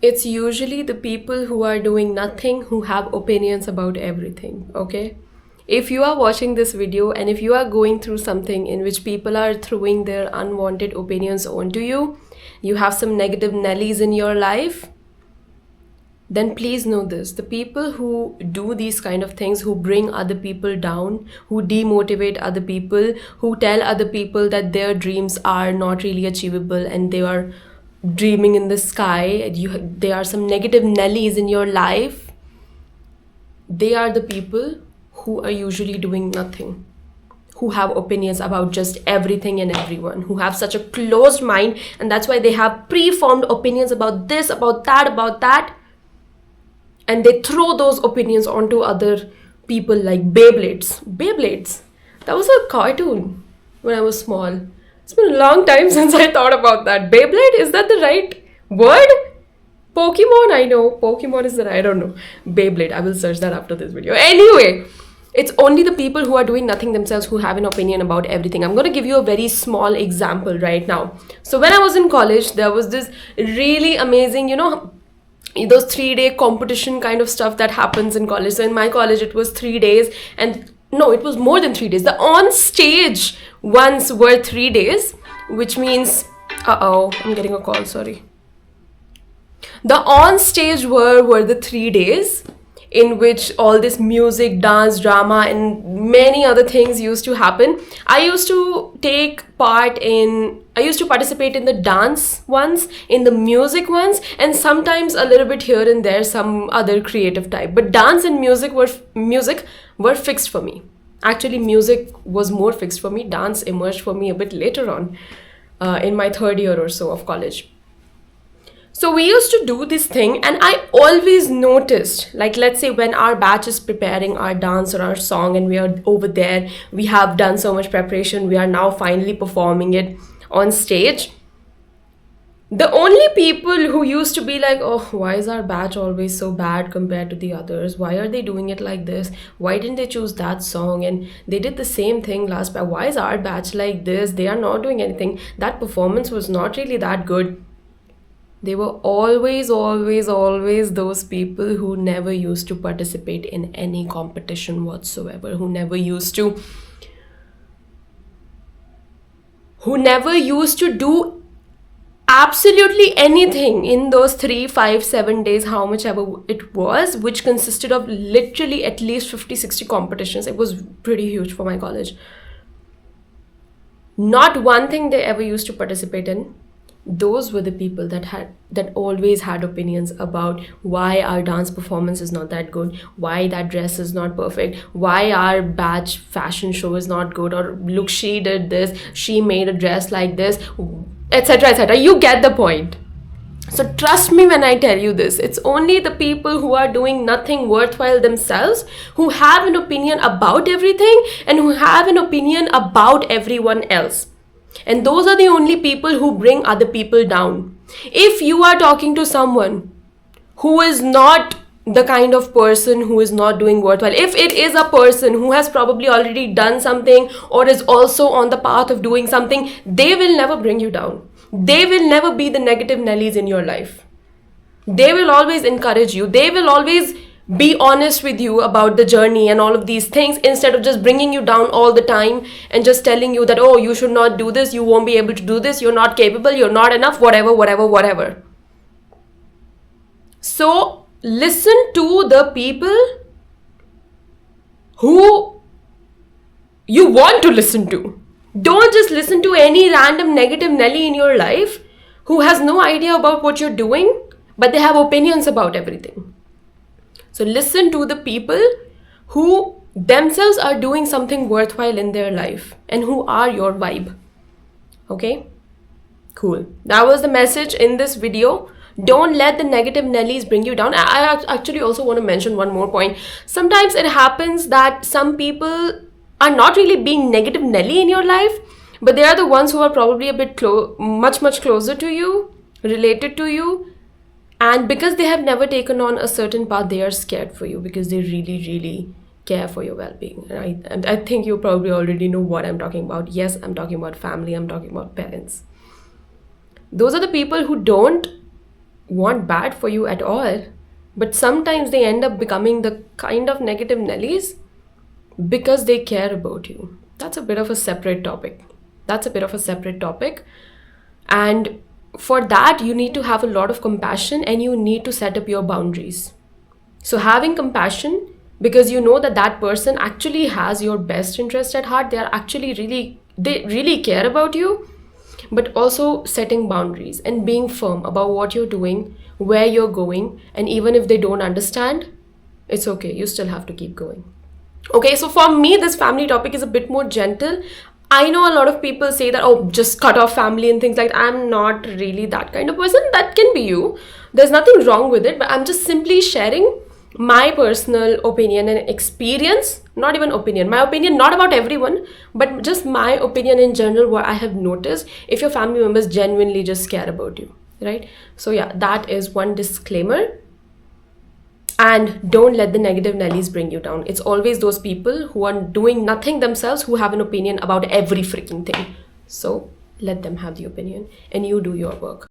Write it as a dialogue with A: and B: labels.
A: It's usually the people who are doing nothing who have opinions about everything, okay? If you are watching this video and if you are going through something in which people are throwing their unwanted opinions onto you, you have some negative Nellies in your life, then please know this. The people who do these kind of things, who bring other people down, who demotivate other people, who tell other people that their dreams are not really achievable and they are dreaming in the sky, there are some negative Nellies in your life, they are the people who are usually doing nothing, who have opinions about just everything and everyone, who have such a closed mind, and that's why they have preformed opinions about this, about that, and they throw those opinions onto other people like Beyblades. Beyblades. That was a cartoon when I was small. It's been a long time since I thought about that. Beyblade, is that the right word? Pokemon, I know. Pokemon is the I don't know. Beyblade, I will search that after this video. Anyway, it's only the people who are doing nothing themselves who have an opinion about everything. I'm going to give you a very small example right now. So when I was in college, there was this really amazing, those 3-day competition kind of stuff that happens in college. So in my college, it was 3 days, and no, it was more than 3 days. The on stage ones were 3 days, which means, I'm getting a call, sorry. The on stage were the 3 days in which all this music, dance, drama, and many other things used to happen. I used to participate in the dance ones, in the music ones, and sometimes a little bit here and there some other creative type. But dance and music were fixed for me. Actually, music was more fixed for me. Dance emerged for me a bit later on, in my 3rd year or so of college. So we used to do this thing, and I always noticed, like, let's say when our batch is preparing our dance or our song and we are over there, we have done so much preparation, we are now finally performing it on stage. The only people who used to be like, oh, why is our batch always so bad compared to the others? Why are they doing it like this? Why didn't they choose that song? And they did the same thing last batch. Why is our batch like this? They are not doing anything. That performance was not really that good. They were always those people who never used to participate in any competition whatsoever, who never used to do absolutely anything in those 3, 5, 7 days, how much ever it was, which consisted of literally at least 50, 60 competitions. It was pretty huge for my college. Not one thing they ever used to participate in. Those were the people that always had opinions about why our dance performance is not that good, why that dress is not perfect, why our batch fashion show is not good, or look, she did this, she made a dress like this, etc, etc. You get the point. So trust me when I tell you this, it's only the people who are doing nothing worthwhile themselves who have an opinion about everything and who have an opinion about everyone else. And those are the only people who bring other people down. If you are talking to someone who is not the kind of person who is not doing worthwhile, if it is a person who has probably already done something or is also on the path of doing something, they will never bring you down. They will never be the negative Nellies in your life. They will always encourage you. They will always be honest with you about the journey and all of these things, instead of just bringing you down all the time and just telling you that, oh, you should not do this, you won't be able to do this, you're not capable, you're not enough, whatever. So listen to the people who you want to listen to. Don't just listen to any random negative Nelly in your life who has no idea about what you're doing, but they have opinions about everything. So listen to the people who themselves are doing something worthwhile in their life and who are your vibe. Okay? Cool. That was the message in this video. Don't let the negative Nellies bring you down. I actually also want to mention one more point. Sometimes it happens that some people are not really being negative Nelly in your life, but they are the ones who are probably a bit much closer to you, related to you. And because they have never taken on a certain path, they are scared for you because they really care for your well-being. And I think you probably already know what I'm talking about. Yes, I'm talking about family. I'm talking about parents. Those are the people who don't want bad for you at all, but sometimes they end up becoming the kind of negative Nellies because they care about you. That's a bit of a separate topic. That's a bit of a separate topic. And for that, you need to have a lot of compassion and you need to set up your boundaries. So having compassion, because you know that that person actually has your best interest at heart, they really care about you, but also setting boundaries and being firm about what you're doing, where you're going, and even if they don't understand, it's okay, you still have to keep going. Okay, so for me, this family topic is a bit more gentle. I know a lot of people say that, oh, just cut off family and things like that. I'm not really that kind of person. That can be you. There's nothing wrong with it, but I'm just simply sharing my personal opinion and experience. Not even opinion. My opinion, not about everyone, but just my opinion in general, what I have noticed if your family members genuinely just care about you, right? So yeah, that is one disclaimer. And don't let the negative Nellies bring you down. It's always those people who are doing nothing themselves who have an opinion about every freaking thing. So let them have the opinion and you do your work.